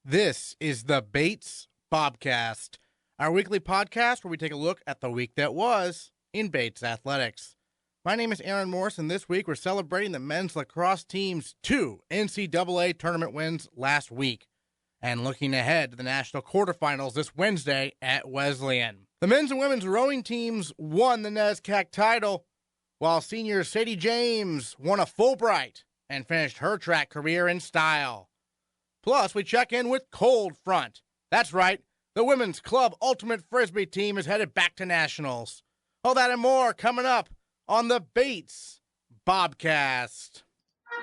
This is the Bates Bobcast, our weekly podcast where we take a look at the week that was in Bates athletics. My name is Aaron Morse, and this week we're celebrating the men's lacrosse team's 2 NCAA tournament wins last week, and looking ahead to the national quarterfinals this Wednesday at Wesleyan. The men's and women's rowing teams won the NESCAC title, while senior Sadie James won a Fulbright and finished her track career in style. Plus, we check in with Cold Front. That's right, the women's club ultimate frisbee team is headed back to nationals. All that and more coming up on the Bates Bobcast.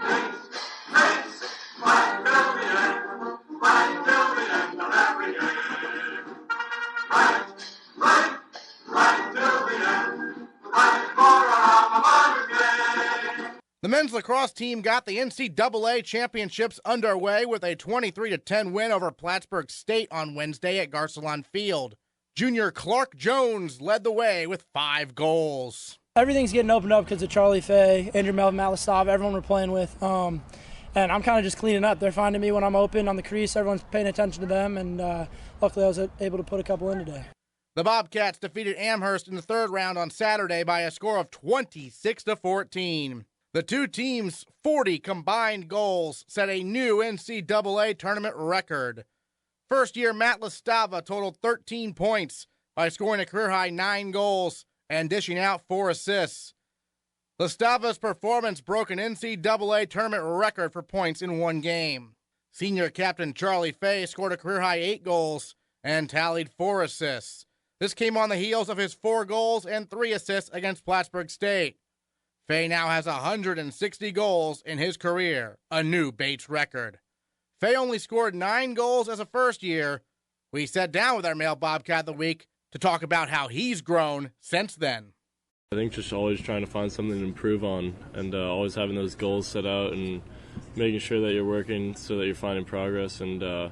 Bates, 5 billion, 5 billion of every game. Right till the end, right for a game. The men's lacrosse team got the NCAA championships underway with a 23-10 win over Plattsburgh State on Wednesday at Garcelon Field. Junior Clark Jones led the way with 5 goals. Everything's getting opened up because of Charlie Fay, Andrew Melvin, Matt Lestava, everyone we're playing with. And I'm kind of just cleaning up. They're finding me when I'm open on the crease. Everyone's paying attention to them, and luckily I was able to put a couple in today. The Bobcats defeated Amherst in the third round on Saturday by a score of 26-14. The two teams' 40 combined goals set a new NCAA tournament record. First-year Matt Lestava totaled 13 points by scoring a career-high 9 goals and dishing out 4 assists. Lestava's performance broke an NCAA tournament record for points in one game. Senior captain Charlie Fay scored a career-high 8 goals and tallied 4 assists. This came on the heels of his 4 goals and 3 assists against Plattsburgh State. Fay now has 160 goals in his career, a new Bates record. Fay only scored 9 goals as a first year. We sat down with our male Bobcat of the week to talk about how he's grown since then. I think just always trying to find something to improve on and always having those goals set out and making sure that you're working so that you're finding progress and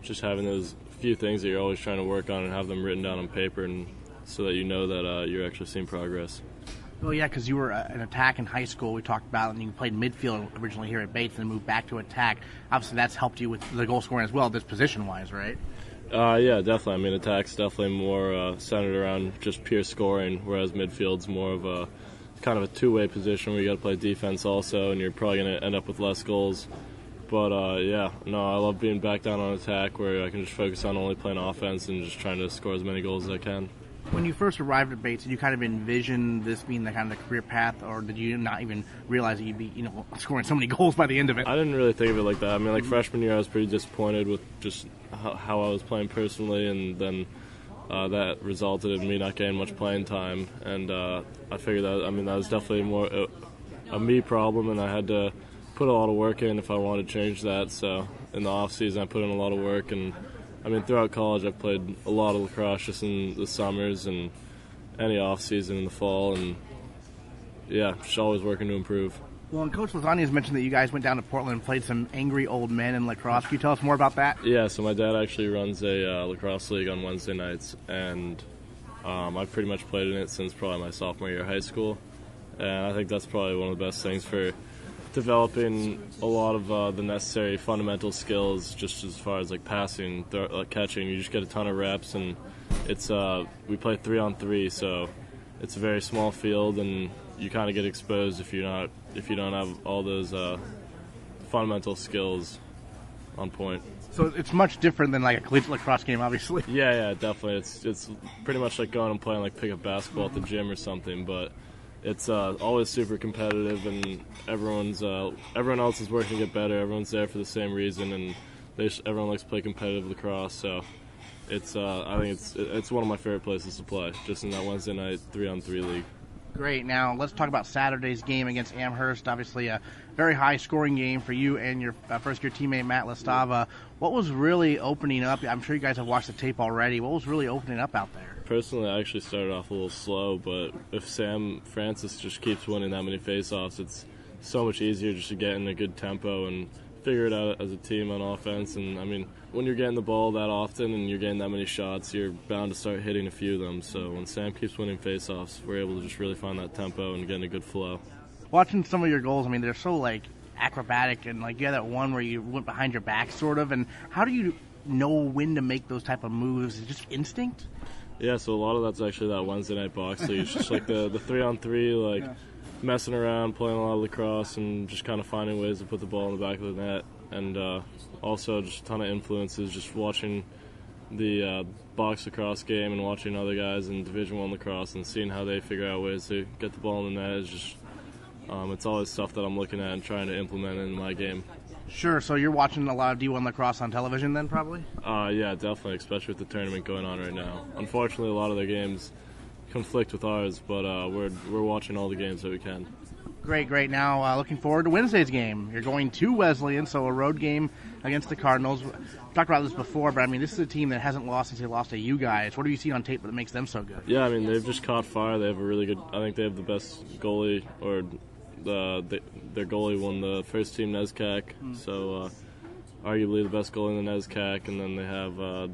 just having those few things that you're always trying to work on and have them written down on paper and so that you know that you're actually seeing progress. Well, yeah, because you were an attack in high school. We talked about it, and you played midfield originally here at Bates and then moved back to attack. Obviously, that's helped you with the goal scoring as well, this position-wise, right? Yeah, definitely. I mean, attack's definitely more centered around just pure scoring, whereas midfield's more of a kind of a two-way position where you got to play defense also, and you're probably going to end up with less goals. But, I love being back down on attack where I can just focus on only playing offense and just trying to score as many goals as I can. When you first arrived at Bates, did you kind of envision this being the kind of the career path, or did you not even realize that you'd be, scoring so many goals by the end of it? I didn't really think of it like that. I mean, freshman year, I was pretty disappointed with just how I was playing personally, and then that resulted in me not getting much playing time. And I figured that was definitely more a me problem, and I had to put a lot of work in if I wanted to change that. So in the off season, I put in a lot of work, and throughout college, I've played a lot of lacrosse just in the summers and any off season in the fall, and just always working to improve. Well, and Coach Lasagna has mentioned that you guys went down to Portland and played some angry old men in lacrosse. Can you tell us more about that? Yeah, so my dad actually runs a lacrosse league on Wednesday nights, and I've pretty much played in it since probably my sophomore year of high school, and I think that's probably one of the best things for developing a lot of the necessary fundamental skills, just as far as passing, catching. You just get a ton of reps, and it's we play 3-on-3, so it's a very small field, and you kind of get exposed if you don't have all those fundamental skills on point. So it's much different than a collegiate lacrosse game, obviously. Yeah, definitely. It's pretty much like going and playing pickup basketball at the gym or something, but it's always super competitive, and everyone else is working to get better. Everyone's there for the same reason, and everyone likes to play competitive lacrosse. So it's I think it's one of my favorite places to play, just in that Wednesday night 3-on-3 league. Great. Now let's talk about Saturday's game against Amherst. Obviously, a very high-scoring game for you and your first-year teammate Matt Lestava. What was really opening up? I'm sure you guys have watched the tape already. What was really opening up out there? Personally, I actually started off a little slow, but if Sam Francis just keeps winning that many face-offs, it's so much easier just to get in a good tempo and figure it out as a team on offense. And when you're getting the ball that often and you're getting that many shots, you're bound to start hitting a few of them. So when Sam keeps winning face-offs, we're able to just really find that tempo and get in a good flow. Watching some of your goals, they're so acrobatic, and like you had that one where you went behind your back, sort of. And how do you know when to make those type of moves? Is it just instinct? Yeah, so a lot of that's actually that Wednesday night box league. It's just like the 3-on-3, like messing around, playing a lot of lacrosse, and just kind of finding ways to put the ball in the back of the net. And also just a ton of influences, just watching the box lacrosse game and watching other guys in Division I lacrosse and seeing how they figure out ways to get the ball in the net is just it's always stuff that I'm looking at and trying to implement in my game. Sure, so you're watching a lot of D1 lacrosse on television then, probably? Yeah, definitely, especially with the tournament going on right now. Unfortunately, a lot of their games conflict with ours, but we're watching all the games that we can. Great. Now, looking forward to Wednesday's game. You're going to Wesleyan, so a road game against the Cardinals. We talked about this before, but I mean, this is a team that hasn't lost since they lost to you guys. What have you seen on tape that makes them so good? Yeah, I mean, they've just caught fire. They have a really good, I think they have the best goalie, or their goalie won the first team NESCAC, so arguably the best goalie in the NESCAC, and then they have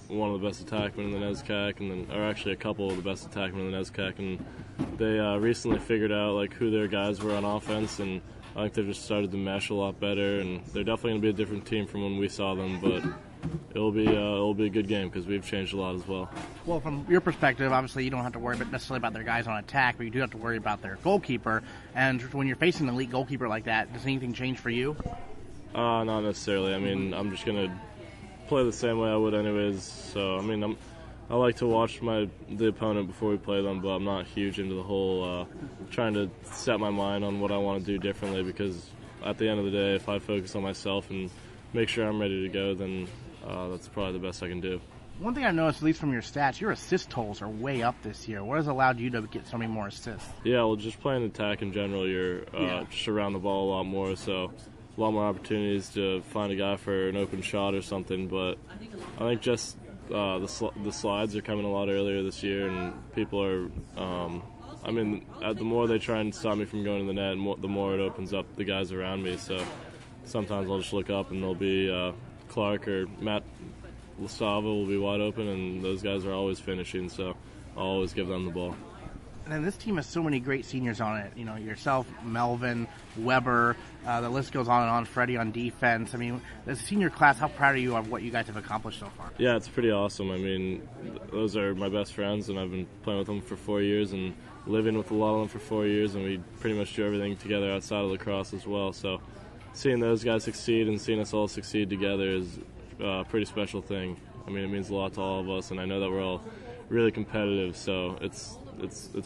one of the best attackmen in the NESCAC, and then, or actually a couple of the best attackmen in the NESCAC, and they recently figured out like who their guys were on offense, and I think they've just started to mesh a lot better, and they're definitely going to be a different team from when we saw them, but it'll be a good game because we've changed a lot as well. Well, from your perspective, obviously you don't have to worry necessarily about their guys on attack, but you do have to worry about their goalkeeper, and when you're facing an elite goalkeeper like that, does anything change for you? Not necessarily. I mean, I'm just going to play the same way I would anyways, so I mean, I like to watch the opponent before we play them, but I'm not huge into the whole trying to set my mind on what I want to do differently, because at the end of the day, if I focus on myself and make sure I'm ready to go, then that's probably the best I can do. One thing I've noticed, at least from your stats, your assist totals are way up this year. What has allowed you to get so many more assists? Yeah, well, just playing attack in general, you're just around the ball a lot more, so a lot more opportunities to find a guy for an open shot or something, but I think just the slides are coming a lot earlier this year, and people are, the more they try and stop me from going to the net, the more it opens up the guys around me, so sometimes I'll just look up and there'll be Clark or Matt Lastava will be wide open, and those guys are always finishing, so I'll always give them the ball. And this team has so many great seniors on it. You know, yourself, Melvin, Weber, the list goes on and on, Freddie on defense. I mean, the senior class, how proud are you of what you guys have accomplished so far? Yeah, it's pretty awesome. I mean, those are my best friends, and I've been playing with them for 4 years and living with a lot of them for 4 years, and we pretty much do everything together outside of lacrosse as well. So seeing those guys succeed and seeing us all succeed together is a pretty special thing. I mean, it means a lot to all of us, and I know that we're all really competitive, so it's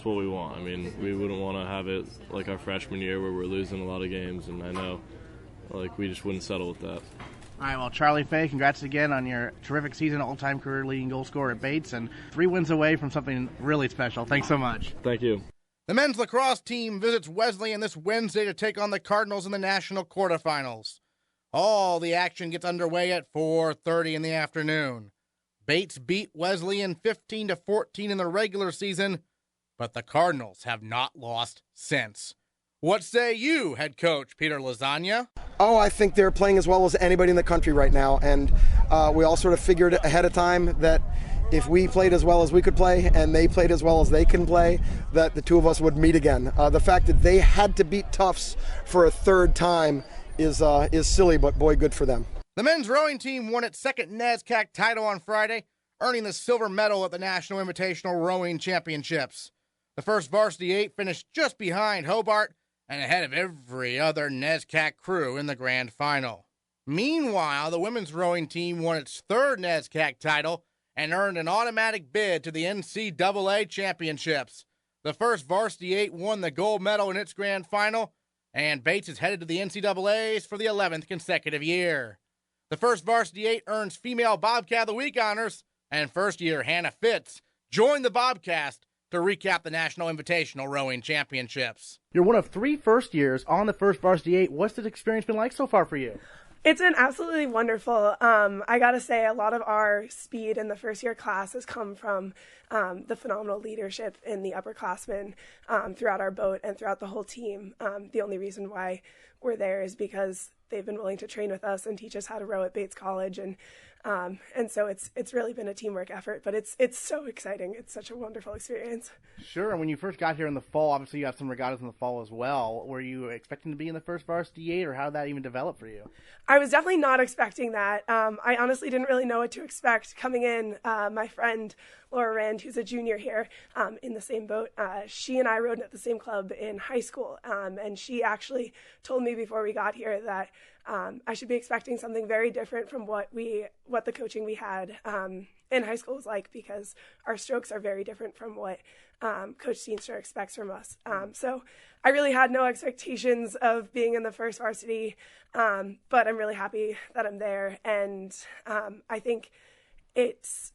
what we want. I mean, we wouldn't want to have it like our freshman year where we're losing a lot of games, and I know like we just wouldn't settle with that. All right, well, Charlie Fay, congrats again on your terrific season, all-time career leading goal scorer at Bates, and 3 wins away from something really special. Thanks so much. Thank you. The men's lacrosse team visits Wesleyan this Wednesday to take on the Cardinals in the national quarterfinals. All the action gets underway at 4:30 in the afternoon. Bates beat Wesleyan 15-14 in the regular season, but the Cardinals have not lost since. What say you, head coach Peter Lasagna? Oh, I think they're playing as well as anybody in the country right now, and we all sort of figured ahead of time that if we played as well as we could play and they played as well as they can play, that the two of us would meet again. The fact that they had to beat Tufts for a third time is silly, but boy, good for them. The men's rowing team won its second NESCAC title on Friday, earning the silver medal at the National Invitational Rowing Championships. The first varsity 8 finished just behind Hobart and ahead of every other NESCAC crew in the grand final. Meanwhile, the women's rowing team won its third NESCAC title and earned an automatic bid to the NCAA championships. The first varsity 8 won the gold medal in its grand final, and Bates is headed to the NCAAs for the 11th consecutive year. The first varsity 8 earns female Bobcat of the Week honors, and first-year Hannah Fitz joined the Bobcast to recap the National Invitational Rowing Championships. You're one of 3 first years on the first varsity 8. What's this experience been like so far for you? It's been absolutely wonderful. I gotta say, a lot of our speed in the first year class has come from the phenomenal leadership in the upperclassmen throughout our boat and throughout the whole team. The only reason why we're there is because they've been willing to train with us and teach us how to row at Bates College, and so it's really been a teamwork effort, but it's so exciting. It's such a wonderful experience. Sure. And when you first got here in the fall, obviously you have some regattas in the fall as well. Were you expecting to be in the first varsity 8, or how did that even develop for you? I was definitely not expecting that. I honestly didn't really know what to expect coming in. My friend Laura Rand, who's a junior here, in the same boat, she and I rowed at the same club in high school, and she actually told me before we got here that I should be expecting something very different from what the coaching we had in high school was like, because our strokes are very different from what Coach Steenstra expects from us. So I really had no expectations of being in the first varsity, but I'm really happy that I'm there, and I think it's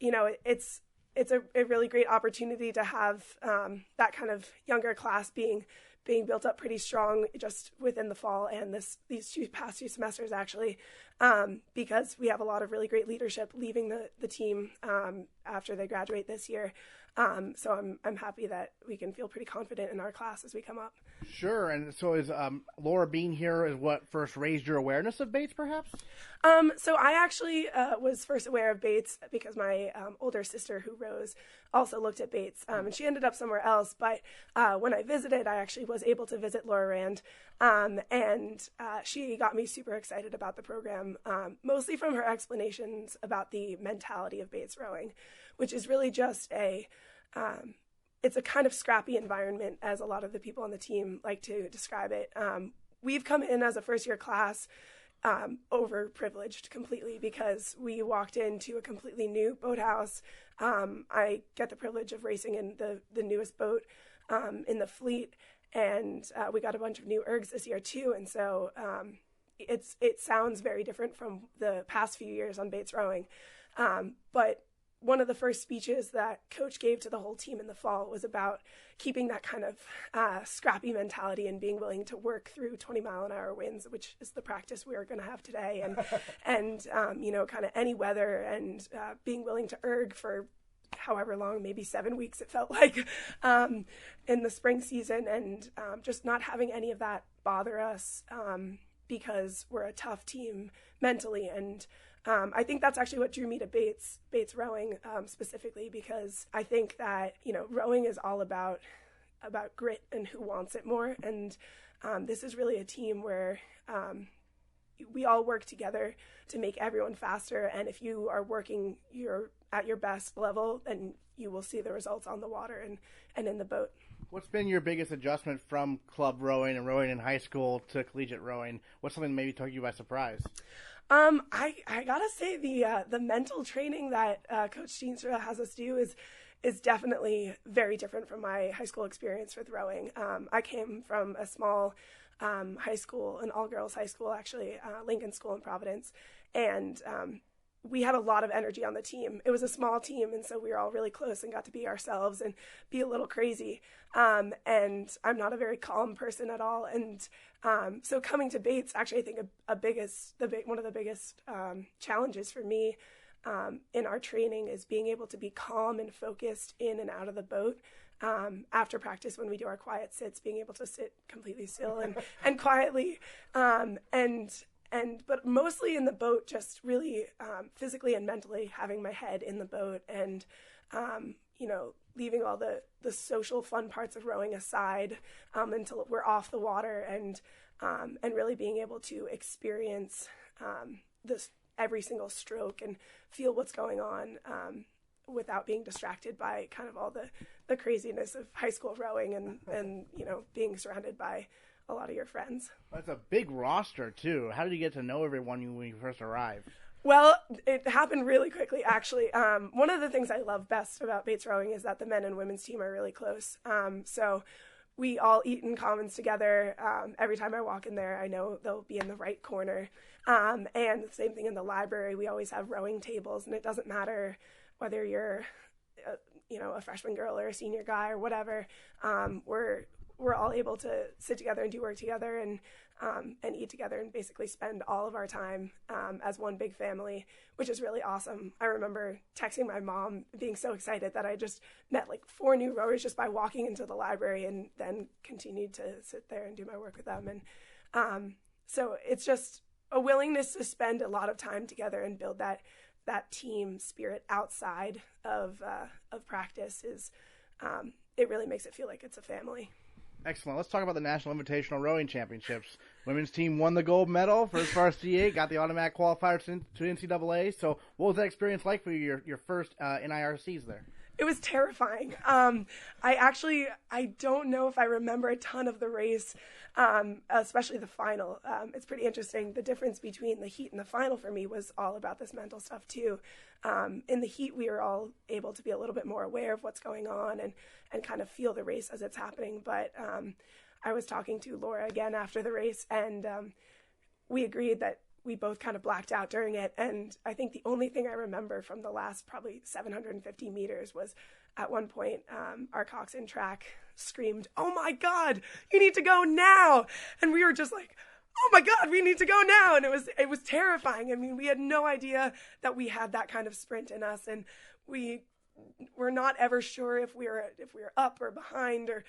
a really great opportunity to have that kind of younger class being built up pretty strong just within the fall and these past 2 semesters, actually, because we have a lot of really great leadership leaving the team after they graduate this year. So I'm happy that we can feel pretty confident in our class as we come up. Sure. And so is Laura being here is what first raised your awareness of Bates, perhaps? So I actually was first aware of Bates because my older sister, who rows, also looked at Bates, and she ended up somewhere else. But when I visited, I actually was able to visit Laura Rand, and she got me super excited about the program, mostly from her explanations about the mentality of Bates rowing, which is really just it's a kind of scrappy environment, as a lot of the people on the team like to describe it. We've come in as a first-year class overprivileged completely because we walked into a completely new boathouse. I get the privilege of racing in the newest boat in the fleet, and we got a bunch of new ergs this year too. And so it sounds very different from the past few years on Bates rowing, but one of the first speeches that Coach gave to the whole team in the fall was about keeping that kind of scrappy mentality and being willing to work through 20-mile-an-hour winds, which is the practice we are going to have today, and kind of any weather, and being willing to erg for however long, maybe 7 weeks it felt like, in the spring season, and just not having any of that bother us because we're a tough team mentally. And I think that's actually what drew me to Bates rowing specifically, because I think that, rowing is all about grit and who wants it more. And this is really a team where we all work together to make everyone faster. And if you are working at your best level, then you will see the results on the water and in the boat. What's been your biggest adjustment from club rowing and rowing in high school to collegiate rowing? What's something that maybe took you by surprise? I gotta say the mental training that Coach Steenstra has us do is definitely very different from my high school experience with rowing. I came from a small high school, an all-girls high school, actually, Lincoln School in Providence, and we had a lot of energy on the team. It was a small team, and so we were all really close and got to be ourselves and be a little crazy. And I'm not a very calm person at all. And so coming to Bates, actually, I think one of the biggest challenges for me in our training is being able to be calm and focused in and out of the boat. After practice, when we do our quiet sits, being able to sit completely still and quietly, but mostly in the boat, just really physically and mentally having my head in the boat, and leaving all the social fun parts of rowing aside until we're off the water, and really being able to experience this every single stroke and feel what's going on without being distracted by kind of all the craziness of high school rowing and being surrounded by a lot of your friends. That's a big roster, too. How did you get to know everyone when you first arrived? Well, it happened really quickly, actually. One of the things I love best about Bates rowing is that the men and women's team are really close. So we all eat in commons together. Every time I walk in there, I know they'll be in the right corner. And the same thing in the library. We always have rowing tables, and it doesn't matter whether you're a freshman girl or a senior guy or whatever. We're all able to sit together and do work together and eat together and basically spend all of our time as one big family, which is really awesome. I remember texting my mom, being so excited that I just met like 4 new rowers just by walking into the library, and then continued to sit there and do my work with them. And So it's just a willingness to spend a lot of time together and build that team spirit outside of practice is it really makes it feel like it's a family. Excellent. Let's talk about the National Invitational Rowing Championships. Women's team won the gold medal, first varsity 8, got the automatic qualifiers to NCAA. So what was that experience like for you, your first NIRCs there? It was terrifying. I don't know if I remember a ton of the race, especially the final. It's pretty interesting. The difference between the heat and the final for me was all about this mental stuff too. In the heat, we were all able to be a little bit more aware of what's going on and kind of feel the race as it's happening. But I was talking to Laura again after the race, and we agreed that we both kind of blacked out during it. And I think the only thing I remember from the last probably 750 meters was at one point, our coxswain track screamed, "Oh my God, you need to go now." And we were just like, "Oh my God, we need to go now." And it was terrifying. I mean, we had no idea that we had that kind of sprint in us. And we were not ever sure if we were up or behind or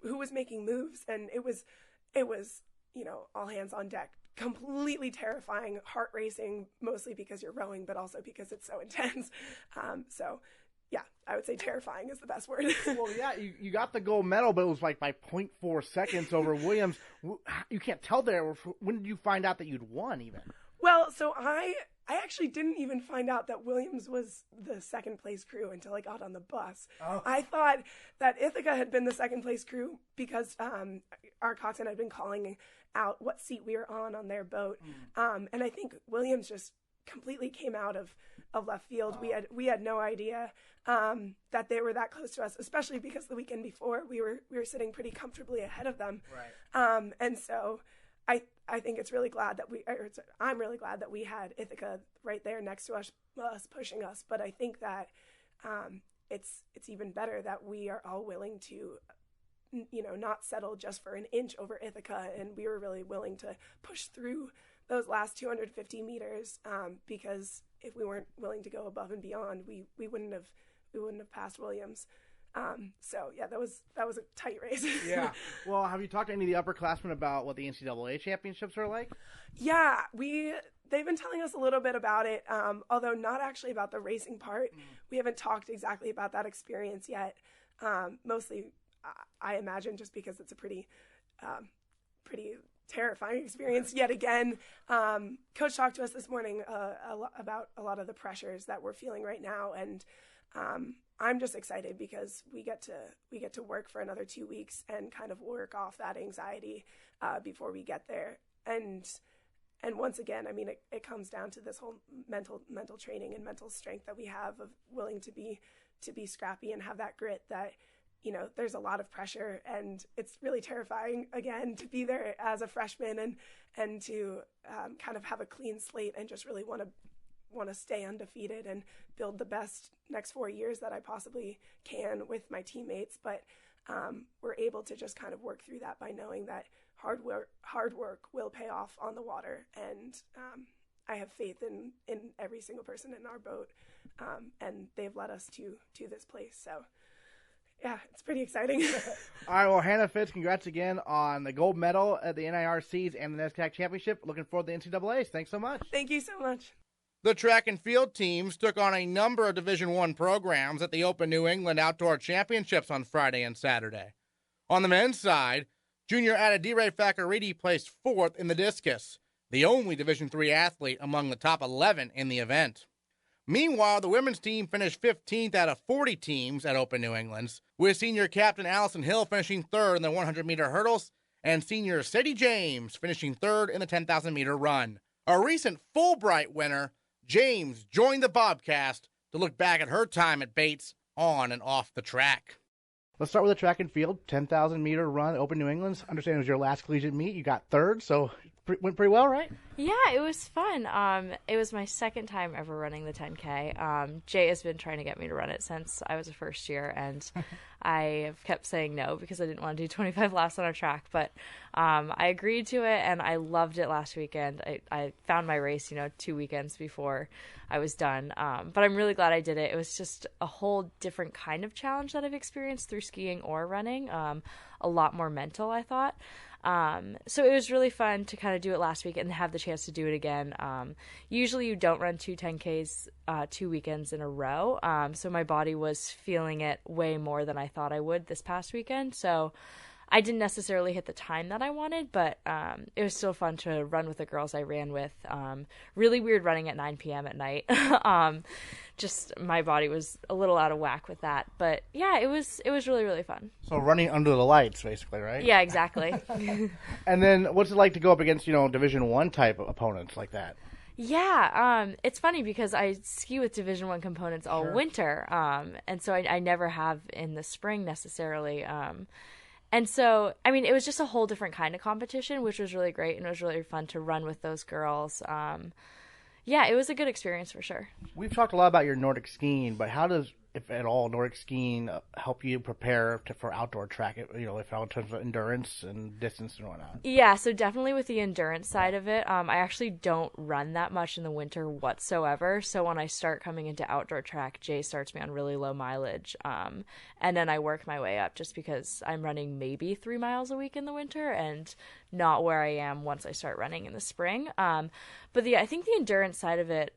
who was making moves. And it was, all hands on deck. Completely terrifying, heart racing, mostly because you're rowing, but also because it's so intense. So, yeah, I would say terrifying is the best word. Well, yeah, you got the gold medal, but it was like by 0.4 seconds over Williams. You can't tell there. When did you find out that you'd won even? Well, so I actually didn't even find out that Williams was the second place crew until I got on the bus. Oh. I thought that Ithaca had been the second place crew because our coxswain had been calling out what seat we were on their boat. And I think Williams just completely came out of left field. Oh. We had no idea that they were that close to us, especially because the weekend before we were sitting pretty comfortably ahead of them. Right. And so I think I'm really glad that we had Ithaca right there next to us pushing us. But I think that it's even better that we are all willing to, not settle just for an inch over Ithaca, and we were really willing to push through those last 250 meters because if we weren't willing to go above and beyond, we wouldn't have passed Williams. So yeah, that was a tight race. Yeah. Well, have you talked to any of the upperclassmen about what the NCAA championships are like? Yeah, they've been telling us a little bit about it, although not actually about the racing part. We haven't talked exactly about that experience yet. Mostly, I imagine just because it's a pretty terrifying experience yet again. Coach talked to us this morning about a lot of the pressures that we're feeling right now, and I'm just excited because we get to work for another 2 weeks and kind of work off that anxiety before we get there. And once again, I mean, it comes down to this whole mental training and mental strength that we have of willing to be scrappy and have that grit that, there's a lot of pressure, and it's really terrifying again to be there as a freshman and to kind of have a clean slate and just really want to stay undefeated and build the best next 4 years that I possibly can with my teammates. But we're able to just kind of work through that by knowing that hard work will pay off on the water. And I have faith in every single person in our boat. And they've led us to this place. So yeah, it's pretty exciting. All right, well, Hannah Fitz, congrats again on the gold medal at the NIRCs and the NESCAC championship. Looking forward to the NCAAs. Thanks so much. Thank you so much. The track and field teams took on a number of Division I programs at the Open New England Outdoor Championships on Friday and Saturday. On the men's side, junior Adedire Fakaridi placed 4th in the discus, the only Division III athlete among the top 11 in the event. Meanwhile, the women's team finished 15th out of 40 teams at Open New England's, with senior captain Allison Hill finishing 3rd in the 100-meter hurdles and senior Sadie James finishing 3rd in the 10,000-meter run. A recent Fulbright winner, James joined the Bobcast to look back at her time at Bates on and off the track. Let's start with the track and field, 10,000-meter run, Open New England's. I understand it was your last collegiate meet. You got 3rd, so went pretty well, right? Yeah, it was fun. It was my second time ever running the 10K. Jay has been trying to get me to run it since I was a first year, and I have kept saying no because I didn't want to do 25 laps on a track. But I agreed to it, and I loved it last weekend. I found my race, 2 weekends before I was done. But I'm really glad I did it. It was just a whole different kind of challenge that I've experienced through skiing or running. A lot more mental, I thought. So it was really fun to kind of do it last week and have the chance to do it again. Usually you don't run 2 10Ks 2 weekends in a row. So my body was feeling it way more than I thought I would this past weekend. So I didn't necessarily hit the time that I wanted, but it was still fun to run with the girls I ran with. Really weird running at 9 p.m. at night. Just my body was a little out of whack with that. But yeah, it was really, really fun. So running under the lights, basically, right? Yeah, exactly. And then what's it like to go up against, Division I type of opponents like that? Yeah, it's funny because I ski with Division I components all winter, and so I never have in the spring necessarily. And so, I mean, it was just a whole different kind of competition, which was really great, and it was really fun to run with those girls. Yeah, it was a good experience for sure. We've talked a lot about your Nordic skiing, but how does, if at all, Nordic skiing help you prepare for outdoor track, if in terms of endurance and distance and whatnot? Yeah, so definitely with the endurance side of it, I actually don't run that much in the winter whatsoever. So when I start coming into outdoor track, Jay starts me on really low mileage. And then I work my way up just because I'm running maybe 3 miles a week in the winter and not where I am once I start running in the spring. But I think the endurance side of it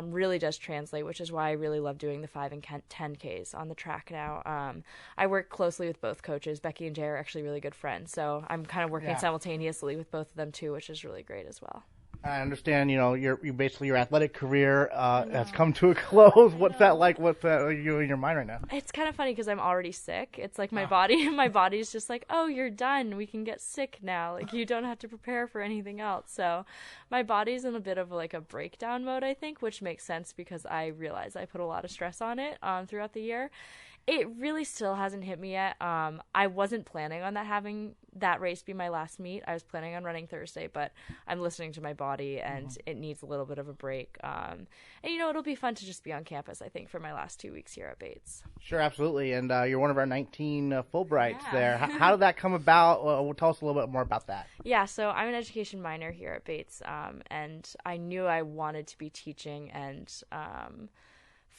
really does translate, which is why I really love doing the 5 and 10Ks on the track now. I work closely with both coaches. Becky and Jay are actually really good friends, so I'm kind of working simultaneously with both of them too, which is really great as well. I understand, your basically your athletic career has come to a close. What's that like? What's you in your mind right now? It's kind of funny because I'm already sick. It's like my body's just like, oh, you're done. We can get sick now. Like you don't have to prepare for anything else. So my body's in a bit of like a breakdown mode, I think, which makes sense because I realize I put a lot of stress on it throughout the year. It really still hasn't hit me yet. I wasn't planning on having that race be my last meet. I was planning on running Thursday, but I'm listening to my body, and it needs a little bit of a break. And, it'll be fun to just be on campus, I think, for my last 2 weeks here at Bates. Sure, absolutely. And you're one of our 19 Fulbrights there. How did that come about? Tell us a little bit more about that. Yeah, so I'm an education minor here at Bates, and I knew I wanted to be teaching, and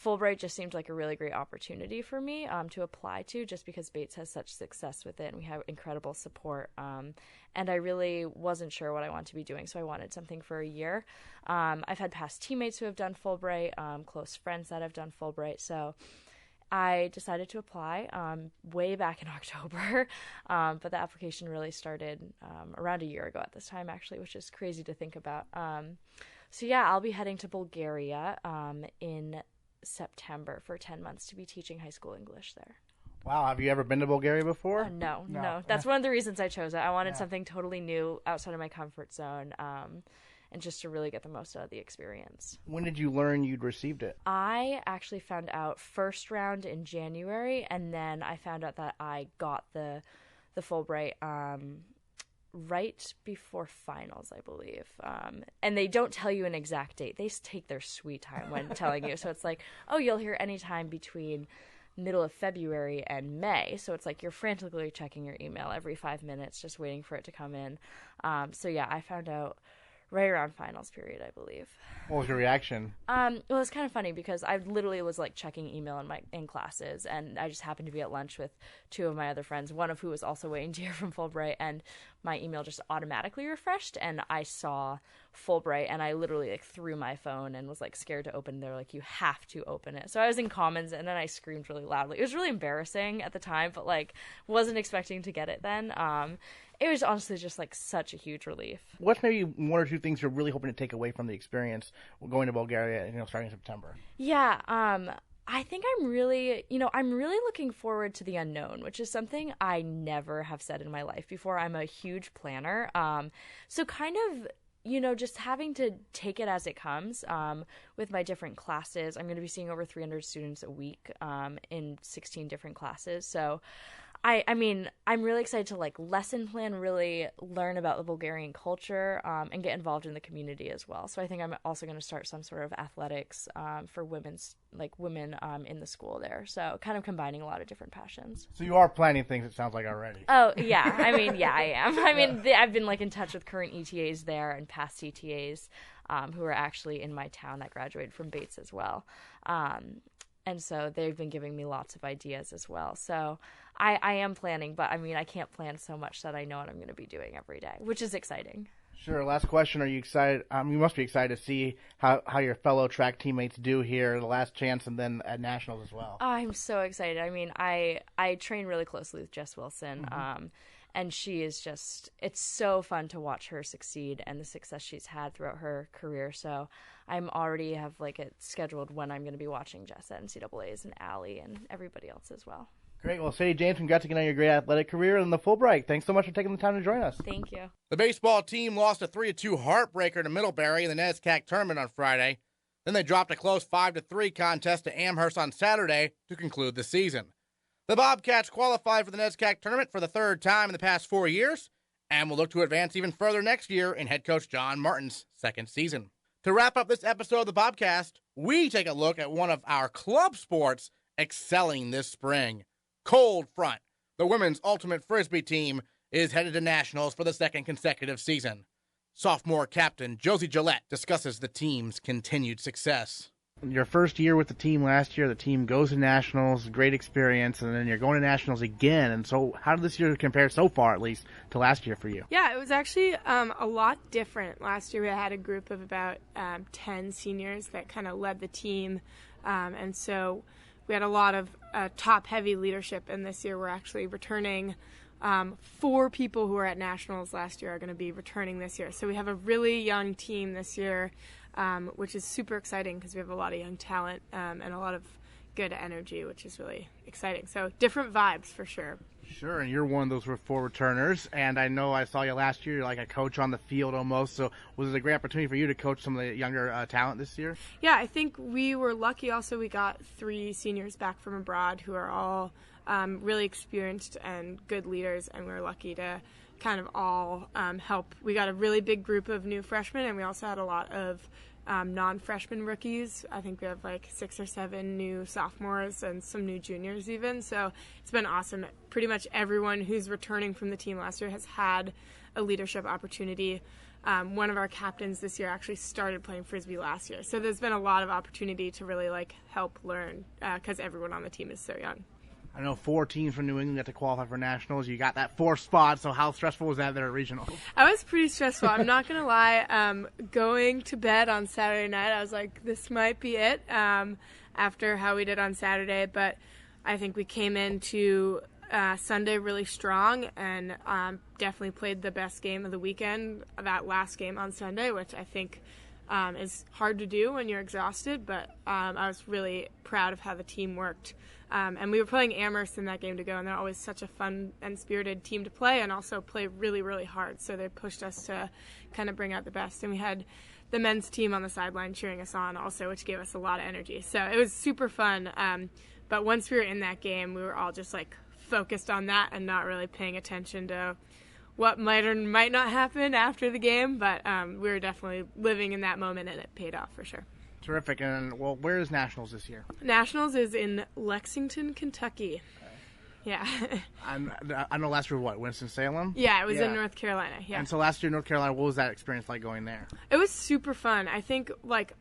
Fulbright just seemed like a really great opportunity for me to apply to, just because Bates has such success with it and we have incredible support. And I really wasn't sure what I wanted to be doing, so I wanted something for a year. I've had past teammates who have done Fulbright, close friends that have done Fulbright, so I decided to apply way back in October, but the application really started around a year ago at this time, actually, which is crazy to think about. So yeah, I'll be heading to Bulgaria in September for 10 months to be teaching high school English there. Wow, have you ever been to Bulgaria before? No. That's one of the reasons I chose it. I wanted something totally new outside of my comfort zone, and just to really get the most out of the experience. When did you learn you'd received it? I actually found out first round in January, and then I found out that I got the Fulbright right before finals, I believe. And they don't tell you an exact date. They take their sweet time when telling you. So it's like, oh, you'll hear any time between middle of February and May. So it's like you're frantically checking your email every 5 minutes, just waiting for it to come in. So yeah, I found out right around finals period, I believe. What was your reaction? Well, it's kind of funny because I literally was like checking email in classes, and I just happened to be at lunch with 2 of my other friends, one of who was also waiting to hear from Fulbright, and my email just automatically refreshed, and I saw Fulbright, and I literally like threw my phone and was like scared to open. They're like, you have to open it. So I was in Commons, and then I screamed really loudly. It was really embarrassing at the time, but like wasn't expecting to get it then. It was honestly just like such a huge relief. What's maybe 1 or 2 things you're really hoping to take away from the experience going to Bulgaria, starting in September? Yeah, I think I'm really looking forward to the unknown, which is something I never have said in my life before. I'm a huge planner. So kind of, just having to take it as it comes with my different classes. I'm going to be seeing over 300 students a week in 16 different classes. So I mean, I'm really excited to like lesson plan, really learn about the Bulgarian culture, and get involved in the community as well. So I think I'm also going to start some sort of athletics for women in the school there. So kind of combining a lot of different passions. So you are planning things, it sounds like, already. Oh yeah, I mean, yeah, I am. I mean, I've been like in touch with current ETAs there and past CTAs who are actually in my town that graduated from Bates as well. And so they've been giving me lots of ideas as well. So I am planning, but I mean, I can't plan so much that I know what I'm going to be doing every day, which is exciting. Sure. Last question. Are you excited? You must be excited to see how your fellow track teammates do here, the last chance, and then at nationals as well. I'm so excited. I mean, I train really closely with Jess Wilson, and she is just, it's so fun to watch her succeed and the success she's had throughout her career. So I'm already have like it scheduled when I'm going to be watching Jess at NCAAs and Allie and everybody else as well. Great. Well, Sadie James, congrats again on your great athletic career and the Fulbright. Thanks so much for taking the time to join us. Thank you. The baseball team lost a 3-2 heartbreaker to Middlebury in the NESCAC tournament on Friday. Then they dropped a close 5-3 contest to Amherst on Saturday to conclude the season. The Bobcats qualified for the NESCAC tournament for the third time in the past 4 years and will look to advance even further next year in head coach John Martin's second season. To wrap up this episode of the Bobcast, we take a look at one of our club sports excelling this spring. Cold Front, the women's ultimate frisbee team, is headed to nationals for the second consecutive season. Sophomore captain Josie Gillette discusses the team's continued success. Your first year with the team last year, the team goes to nationals, great experience, and then you're going to nationals again. And so how did this year compare so far, at least, to last year for you? Yeah, it was actually a lot different. Last year we had a group of about 10 seniors that kind of led the team, and so we had a lot of top-heavy leadership, and this year we're actually returning. 4 people who were at nationals last year are going to be returning this year. So we have a really young team this year, which is super exciting because we have a lot of young talent and a lot of good energy, which is really exciting. So different vibes for sure. Sure, and you're one of those 4 returners, and I know I saw you last year. You're like a coach on the field almost, so was it a great opportunity for you to coach some of the younger talent this year? Yeah, I think we were lucky also. We got 3 seniors back from abroad who are all really experienced and good leaders, and we were lucky to kind of all help. We got a really big group of new freshmen, and we also had a lot of non-freshman rookies. I think we have like 6 or 7 new sophomores and some new juniors even. So it's been awesome. Pretty much everyone who's returning from the team last year has had a leadership opportunity. One of our captains this year actually started playing frisbee last year. So there's been a lot of opportunity to really like help learn because everyone on the team is so young. I know 4 teams from New England got to qualify for nationals. You got that 4th spot, so how stressful was that there at regional? I was pretty stressful. I'm not going to lie. Going to bed on Saturday night, I was like, this might be it after how we did on Saturday. But I think we came into Sunday really strong and definitely played the best game of the weekend, that last game on Sunday, which I think is hard to do when you're exhausted. But I was really proud of how the team worked. And we were playing Amherst in that game to go, and they're always such a fun and spirited team to play and also play really, really hard. So they pushed us to kind of bring out the best. And we had the men's team on the sideline cheering us on also, which gave us a lot of energy. So it was super fun. But once we were in that game, we were all just like focused on that and not really paying attention to what might or might not happen after the game. But we were definitely living in that moment, and it paid off for sure. Terrific. And, well, where is Nationals this year? Nationals is in Lexington, Kentucky. Okay. Yeah. I know last year, what, Winston-Salem? Yeah, it was in North Carolina. Yeah. And so last year in North Carolina, what was that experience like going there? It was super fun. I think, like,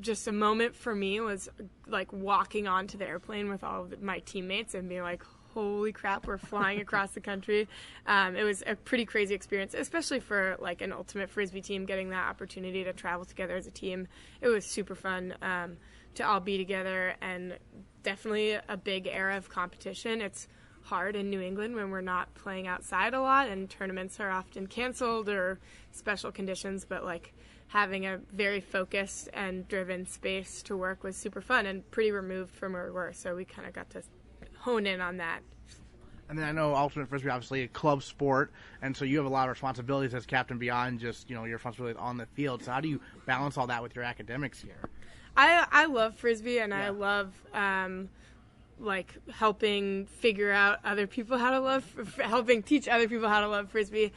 just a moment for me was, like, walking onto the airplane with all of my teammates and being like, holy crap, we're flying across the country. It was a pretty crazy experience, especially for like an ultimate frisbee team, getting that opportunity to travel together as a team. It was super fun to all be together, and definitely a big era of competition. It's hard in New England when we're not playing outside a lot and tournaments are often canceled or special conditions, but like having a very focused and driven space to work was super fun and pretty removed from where we were, so we kind of got to hone in on that. And then I know ultimate frisbee, obviously a club sport, and so you have a lot of responsibilities as captain beyond just your responsibilities on the field. So how do you balance all that with your academics here? I love frisbee, and I love like helping figure out other people how to helping teach other people how to love frisbee.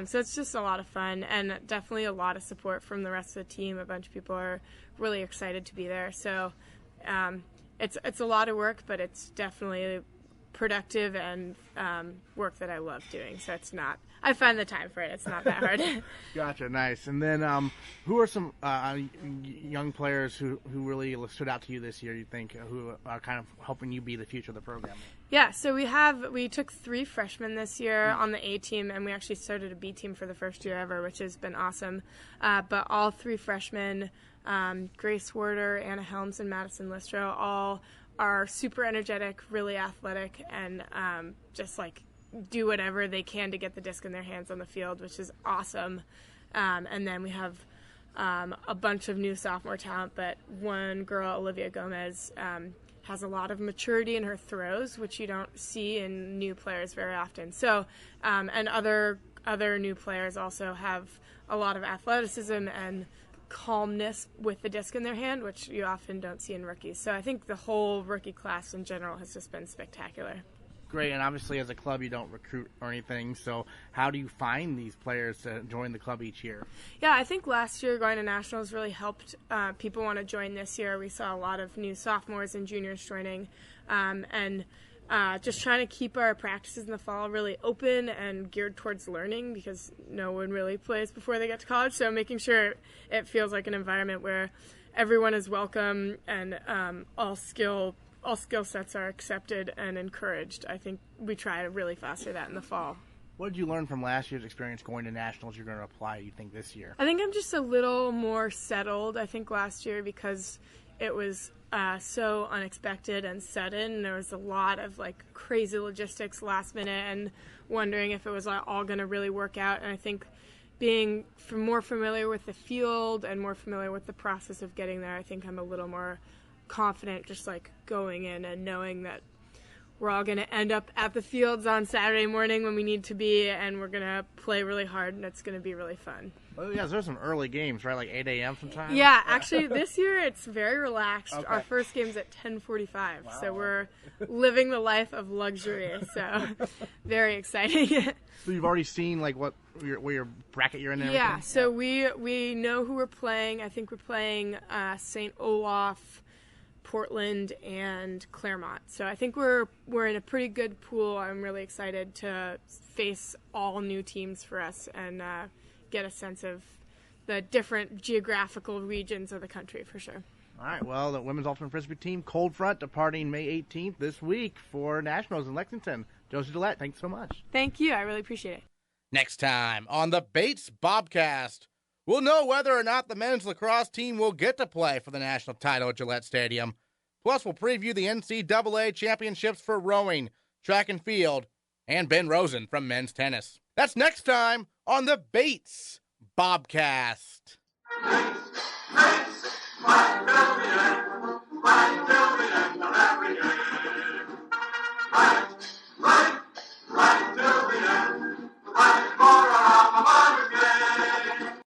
So it's just a lot of fun and definitely a lot of support from the rest of the team. A bunch of people are really excited to be there. So it's a lot of work, but it's definitely productive and work that I love doing. So it's not I find the time for it. It's not that hard. Gotcha, nice. And then who are some young players who really stood out to you this year, you think, who are kind of helping you be the future of the program? Yeah, so we took 3 freshmen this year on the A team, and we actually started a B team for the first year ever, which has been awesome. But all 3 freshmen, Grace Warder, Anna Helms, and Madison Listro, all are super energetic, really athletic, and just like do whatever they can to get the disc in their hands on the field, which is awesome. And then we have a bunch of new sophomore talent, but one girl, Olivia Gomez, has a lot of maturity in her throws, which you don't see in new players very often. So, and other new players also have a lot of athleticism and calmness with the disc in their hand, which you often don't see in rookies. So I think the whole rookie class in general has just been spectacular. Great, and obviously as a club you don't recruit or anything, so how do you find these players to join the club each year? Yeah, I think last year going to nationals really helped people want to join this year. We saw a lot of new sophomores and juniors joining, and just trying to keep our practices in the fall really open and geared towards learning, because no one really plays before they get to college, so making sure it feels like an environment where everyone is welcome and all skill sets are accepted and encouraged. I think we try to really foster that in the fall. What did you learn from last year's experience going to nationals you're going to apply, you think, this year? I think I'm just a little more settled, I think, last year, because it was so unexpected and sudden, and there was a lot of like crazy logistics last minute and wondering if it was all going to really work out. And I think being more familiar with the field and more familiar with the process of getting there, I think I'm a little more confident just like going in and knowing that we're all going to end up at the fields on Saturday morning when we need to be, and we're going to play really hard, and it's going to be really fun. Well, yeah, there's some early games, right? Like 8 a.m. sometimes? Yeah, actually this year it's very relaxed. Okay. Our first game's at 10:45, wow. So we're living the life of luxury, so very exciting. So you've already seen like where your bracket you're in and yeah, everything? So we know who we're playing. I think we're playing St. Olaf, Portland, and Claremont. So I think we're in a pretty good pool. I'm really excited to face all new teams for us and get a sense of the different geographical regions of the country for sure. All right, well, the women's ultimate frisbee team, Cold Front, departing May 18th this week for nationals in Lexington. Josie Gillette, thanks so much. Thank you. I really appreciate it. Next time on the Bates Bobcast, we'll know whether or not the men's lacrosse team will get to play for the national title at Gillette Stadium. Plus, we'll preview the NCAA championships for rowing, track and field, and Ben Rosen from men's tennis. That's next time on the Bates Bobcast. Bates, my Sylvia.